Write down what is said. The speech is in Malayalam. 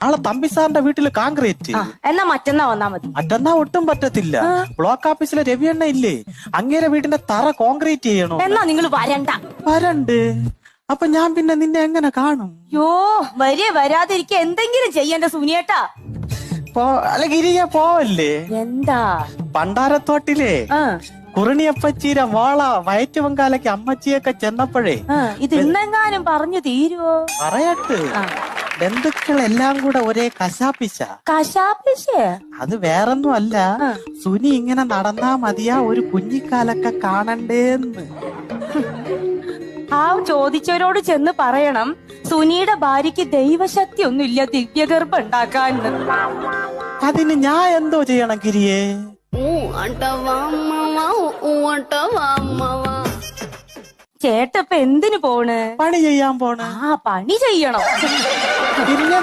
നാളെ തമ്പി സാറിന്റെ വീട്ടില് കോൺക്രീറ്റ്. എന്നാ മറ്റന്നാ വന്നാ മതി. മറ്റന്നാ ഒട്ടും പറ്റത്തില്ല. ബ്ലോക്ക് ഓഫീസിലെ രവിയണ്ണ ഇല്ലേ, അങ്ങേരെ വീടിന്റെ തറ കോൺക്രീറ്റ് ചെയ്യണോ. എന്നാ നിങ്ങൾ വരണ്ട. വരണ്ട്. അപ്പൊ ഞാൻ പിന്നെ നിന്നെ എങ്ങനെ കാണും? യോ വരാതിരിക്ക എന്തെങ്കിലും ചെയ്യണ്ട സുനിയേട്ടാ. അല്ല ഗിരിയ പോവല്ലേ? എന്താ? പണ്ടാരത്തോട്ടിലെ കുറിണിയപ്പച്ചീര വാള വയറ്റ് വങ്കാലയ്ക്ക് അമ്മച്ചിയൊക്കെ ചെന്നപ്പോഴേ ഇത് ഇന്നെങ്ങാനും പറഞ്ഞു തീരുവോ? പറയട്ട്, ബന്ധുക്കളെല്ലാം കൂടെ ഒരേ കശാപ്പിശ. അത് വേറൊന്നും അല്ല, സുനി ഇങ്ങനെ നടന്നാ മതിയാ ഒരു കുഞ്ഞിക്കാലൊക്കെ കാണണ്ടേന്ന്. ആ ചോദിച്ചവരോട് ചെന്ന് പറയണം സുനിയുടെ ഭാര്യക്ക് ദൈവശക്തി ഒന്നുമില്ല ദിവ്യഗർഭം ഉണ്ടാക്കാൻ. അതിന് ഞാൻ എന്തോ ചെയ്യണം ഗിരിയേ? ചേട്ടപ്പ എന്തിനു പോണ്? പണി ചെയ്യാൻ പോണ്. പണി ചെയ്യണം. പിന്നെ